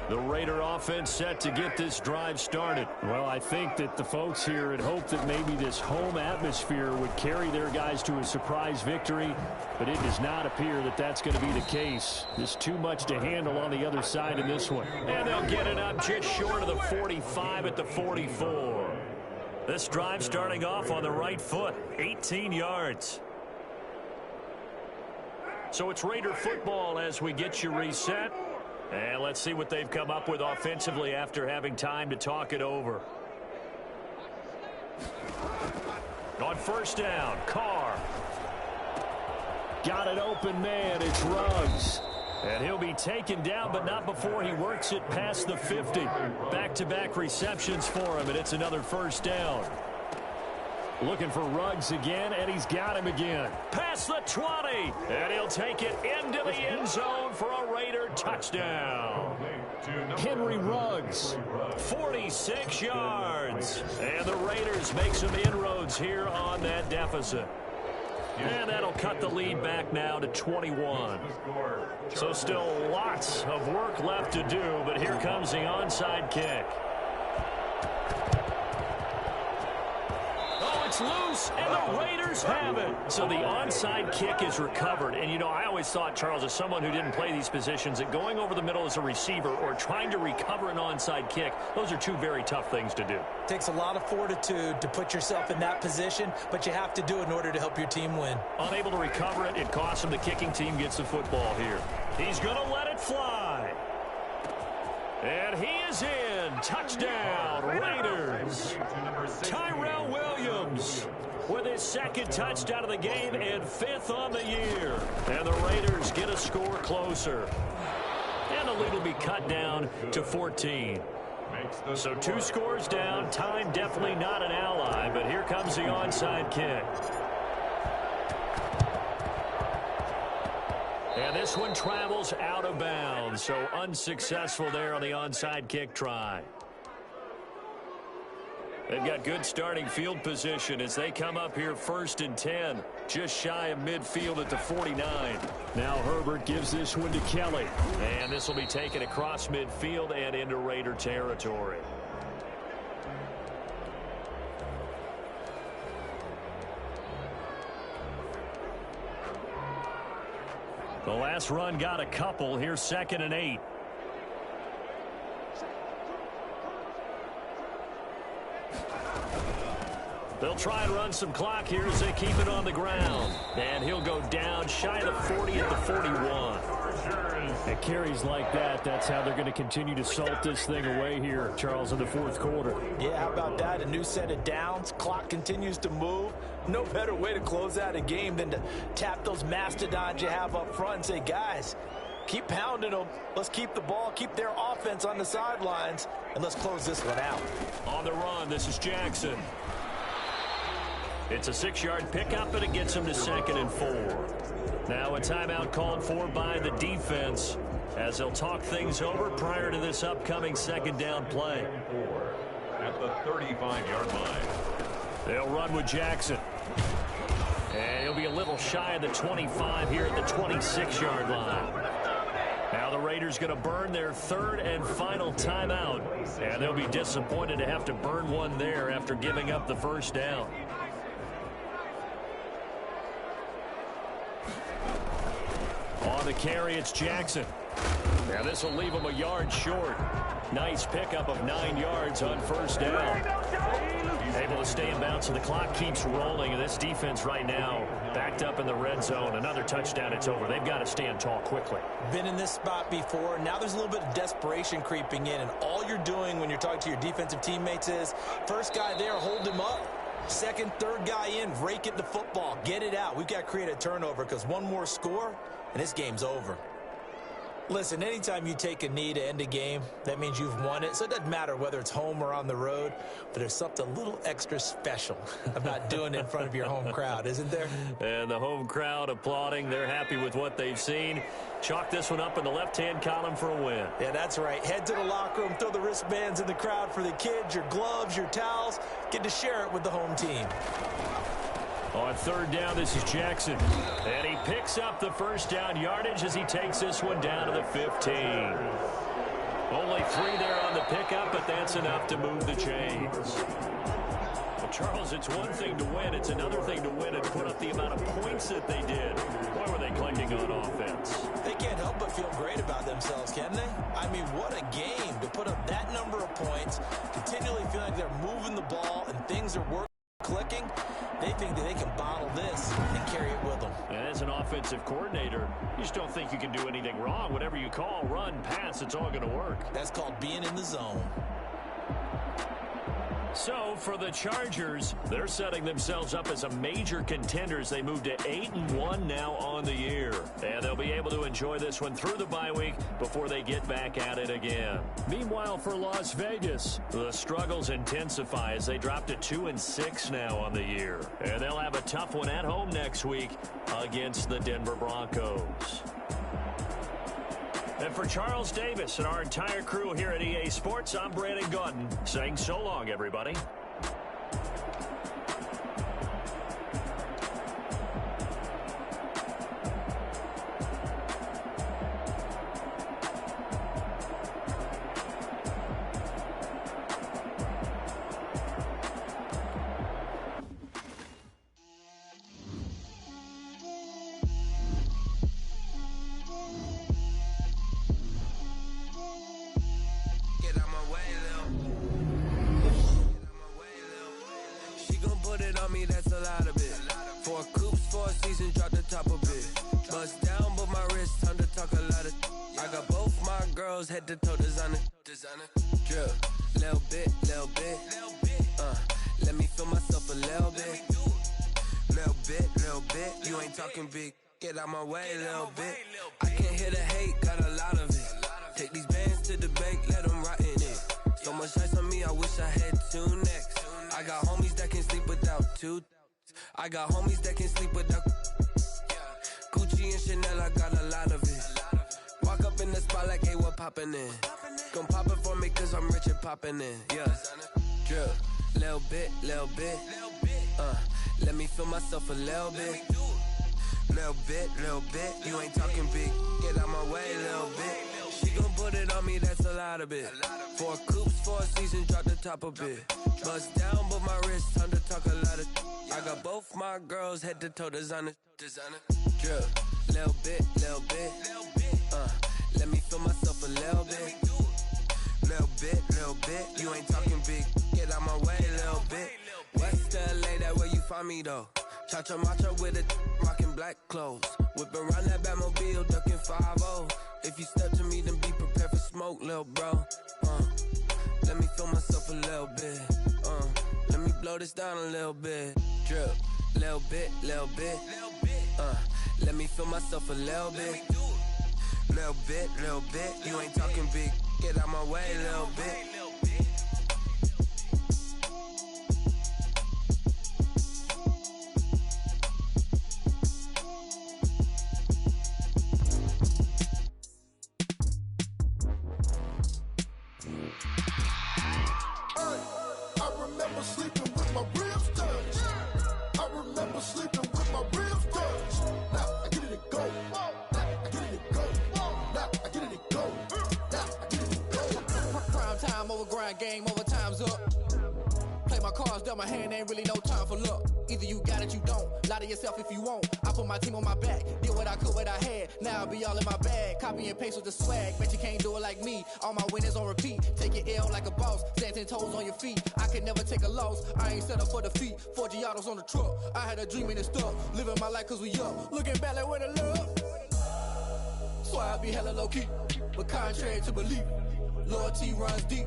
The Raider offense set to get this drive started. Well, I think that the folks here had hoped that maybe this home atmosphere would carry their guys to a surprise victory, but it does not appear that that's going to be the case. There's too much to handle on the other side in this one. And they'll get it up just short of the 45 at the 44. This drive starting off on the right foot, 18 yards. So it's Raider football as we get you reset. And let's see what they've come up with offensively after having time to talk it over. On 1st down, Carr. Got an open man, it's Ruggs. And he'll be taken down, but not before he works it past the 50. Back-to-back receptions for him, and it's another 1st down. Looking for Ruggs again, and he's got him again. Past the 20, and he'll take it into the end zone for a Raider touchdown. Henry Ruggs. 46 yards. And the Raiders make some inroads here on that deficit. And that'll cut the lead back now to 21. So still lots of work left to do, but here comes the onside kick. It's loose, and the Raiders have it. So the onside kick is recovered. And, you know, I always thought, Charles, as someone who didn't play these positions, that going over the middle as a receiver or trying to recover an onside kick, those are two very tough things to do. It takes a lot of fortitude to put yourself in that position, but you have to do it in order to help your team win. Unable to recover it, it costs him. The kicking team gets the football here. He's going to let it fly. And he is in. Touchdown, Raiders. Tyrell Williams with his second touchdown of the game and 5th on the year. And the Raiders get a score closer. And the lead will be cut down to 14. So 2 scores down. Time definitely not an ally, but here comes the onside kick. And this one travels out of bounds, so unsuccessful there on the onside kick try. They've got good starting field position as they come up here 1st and 10, just shy of midfield at the 49. Now Herbert gives this one to Kelly. And this will be taken across midfield and into Raider territory. The last run got a couple. Here's 2nd and 8. They'll try and run some clock here as they keep it on the ground. And he'll go down shy of the 40 at the 41. At carries like that, that's how they're going to continue to salt this thing away here, Charles, in the 4th quarter. Yeah, how about that? A new set of downs. Clock continues to move. No better way to close out a game than to tap those mastodons you have up front and say, guys, keep pounding them. Let's keep the ball, keep their offense on the sidelines, and let's close this one out. On the run, this is Jackson. It's a 6-yard pickup, and it gets him to 2nd and 4. Now a timeout called for by the defense as they'll talk things over prior to this upcoming 2nd down play. At the 35-yard line. They'll run with Jackson. And he'll be a little shy of the 25 here at the 26-yard line. Now the Raiders going to burn their 3rd and final timeout. And they'll be disappointed to have to burn one there after giving up the 1st down. On the carry, it's Jackson. Now this will leave him a yard short. Nice pickup of 9 yards on 1st down. Able to stay in bounds, so the clock keeps rolling. And this defense right now backed up in the red zone. Another touchdown, it's over. They've got to stand tall quickly. Been in this spot before. Now there's a little bit of desperation creeping in. And all you're doing when you're talking to your defensive teammates is, first guy there, hold him up. 2nd, 3rd guy in, rake at the football. Get it out. We've got to create a turnover because one more score, and this game's over. Listen, anytime you take a knee to end a game, that means you've won it. So it doesn't matter whether it's home or on the road, but there's something a little extra special about doing it in front of your home crowd, isn't there? And the home crowd applauding. They're happy with what they've seen. Chalk this one up in the left-hand column for a win. Yeah, that's right. Head to the locker room, throw the wristbands in the crowd for the kids, your gloves, your towels. Get to share it with the home team. On 3rd down, this is Jackson. And he picks up the 1st down yardage as he takes this one down to the 15. Only 3 there on the pickup, but that's enough to move the chains. Well, Charles, it's one thing to win. It's another thing to win and put up the amount of points that they did. Boy, were they clicking on offense. They can't help but feel great about themselves, can they? I mean, what a game to put up that number of points, continually feel like they're moving the ball and things are working, clicking. They think that they can bottle this and carry it with them. And as an offensive coordinator, you just don't think you can do anything wrong. Whatever you call, run, pass, it's all going to work. That's called being in the zone. So for the Chargers, they're setting themselves up as a major contender as they move to 8-1 now on the year. And they'll be able to enjoy this one through the bye week before they get back at it again. Meanwhile, for Las Vegas, the struggles intensify as they drop to 2-6 now on the year. And they'll have a tough one at home next week against the Denver Broncos. And for Charles Davis and our entire crew here at EA Sports, I'm Brandon Gaudin saying so long, everybody. Head to toe designer, drip, little bit, let me feel myself a little bit, you ain't talking big, get out my way a little bit, I can't hear the hate, got a lot of it, take these bands to the bank, let them rot in it, so much ice on me, I wish I had two necks, I got homies that can sleep without two, I got homies that can sleep without, Gucci and Chanel, I got a lot of it. Walk up in the spot like, hey, what poppin' in? Gon' pop it for me cause I'm rich and poppin' in, yeah. Drip, little bit, let me feel myself a little bit. Little bit, you ain't talking big, get out my way a little bit. She gon' put it on me, that's a lot of it. 4 coops, 4 seasons, drop the top a bit. Bust down, but my wrist, time to talk a lot of. I got both my girls, head to toe designer. Drip, little bit, let me feel myself a little bit. Little bit, you ain't talking big, get out my way a little bit. West LA, that where you find me though. Cha-cha matcha with it, rockin' black clothes. Whippin' around that Batmobile, duckin' 5-0. If you step to me, then be prepared for smoke, lil' bro. Let me feel myself a little bit. Let me blow this down a little bit. Drip, little bit, let me feel myself a little bit. Little bit, you ain't talking big, get out my way a little bit. I remember sleeping with my ribs touched. I remember sleeping with my ribs touched. Now I get it to go. Time over grind, game over, time's up. Play my cards, dealt my hand, ain't really no time for luck. Either you got it, you don't. Lie to yourself if you won't. I put my team on my back, did what I could, what I had. Now I'll be all in my bag, copy and paste with the swag. Bet you can't do it like me, all my winners on repeat. Take your L like a boss, stand 10 toes on your feet. I can never take a loss, I ain't set up for defeat. 4 Giottos on the truck, I had a dream and it stuck. Living my life cause we up, looking back like where the love. So I be hella low key, but contrary to belief, loyalty runs deep.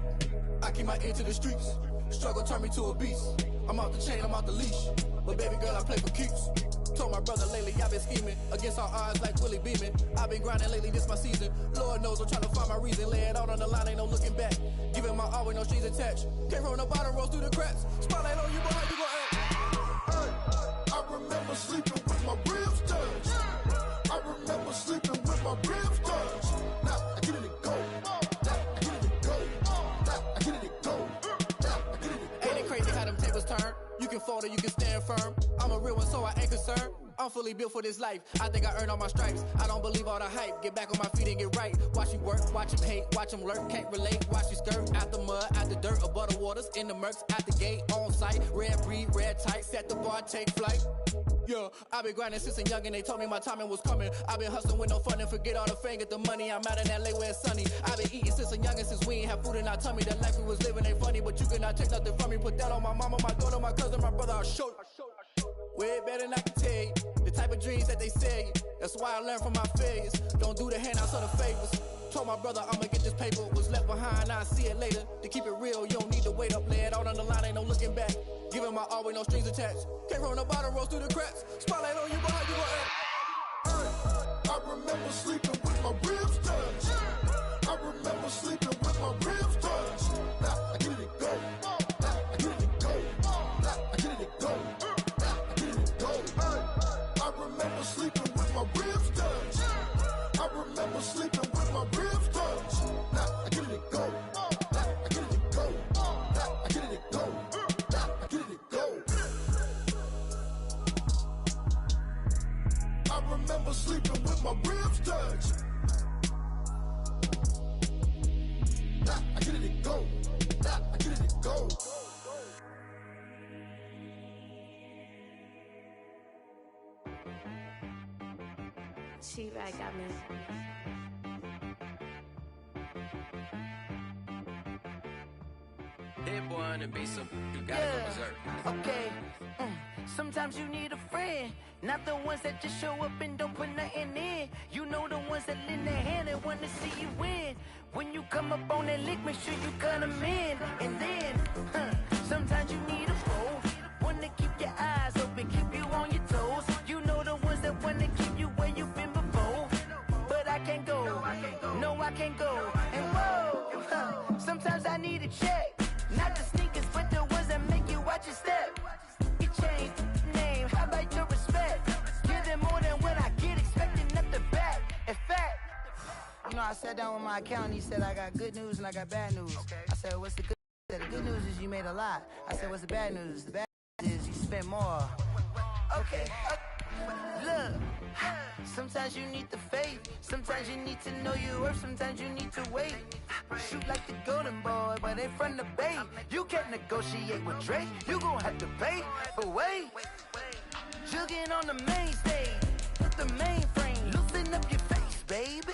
I keep my ear to the streets. Struggle turned me to a beast. I'm off the chain, I'm off the leash. But baby girl, I play for keeps. Told my brother lately, I've been scheming against all odds like Willie Beeman. I've been grinding lately, this my season. Lord knows I'm trying to find my reason. Lay it out on the line, ain't no looking back. Giving my all with no strings attached. Came from the bottom, rose through the cracks. Spotlight on you, but how you gon' act? I remember sleeping with my ribs touched. I remember sleeping with my ribs touched. Now I get it to go. Ain't it crazy how them tables turn? You can fold or you can stand firm. I'm a real one, so I ain't concerned. I'm fully built for this life. I think I earned all my stripes. I don't believe all the hype. Get back on my feet and get right. Watch you work, watch him hate, watch him lurk. Can't relate, watch you skirt. Out the mud, out the dirt, above the waters, in the murks, out the gate, on site. Red breed, red tight, set the bar, take flight. Yeah, I've been grinding since a young and they told me my timing was coming. I've been hustling with no fun and forget all the fame, get the money. I'm out in LA where it's sunny. I've been eating since a youngin' since we ain't have food in our tummy. The life we was living ain't funny, but you cannot take nothing from me. Put that on my mama, my daughter, my cousin, my brother, I'll show you. Way better than I can tell you. The type of dreams that they sell you. That's why I learned from my failures. Don't do the handouts or the favors. Told my brother I'ma get this paper, was left behind, I'll see it later. To keep it real, you don't need to wait up, lay it out on the line, ain't no looking back. Giving my all with no strings attached. Came from the bottom, rose through the cracks. Spotlight on you, but how you gon' act? I remember sleeping with my ribs touched. I remember sleeping with my ribs touched. Now I get it go. Now I get it go. Now I get it go. Now I get it go. I remember sleeping with my ribs touched. I remember sleeping with my ribs touched. Now I get it go. Now I get it go. Now I get it go. Now I get it go. I remember sleeping with my ribs touched. Now I get it go. Now I get it go. T-Rag got me. Hit boy on the beat, so you gotta go berserk. Okay. Sometimes you need a friend, not the ones that just show up and don't put nothing in. You know the ones that lend their hand and want to see you win. When you come up on that lick, make sure you cut them in. And then, sometimes you need a foe, one to keep your eyes open, keep you on your toes. You know the ones that want to keep you where you've been before. But I can't go, no I can't go. And whoa, sometimes I need a check, not the sneakers, but the ones that make you watch your step. You change name, how about your respect? Give them more than what I get, expecting nothing back. In fact, you know, I sat down with my accountant, he said I got good news and I got bad news. I said, what's the good news? He said, the good news is you made a lot. I said, what's the bad news? The bad news is you spent more. Okay, look, sometimes you need the faith, sometimes you need to know your worth, sometimes you need to wait. Shoot like the golden boy, but in front of Bay. You can't negotiate with Drake, you gon' have to pay. But wait, jugging on the main stage, put the mainframe, loosen up your face, baby.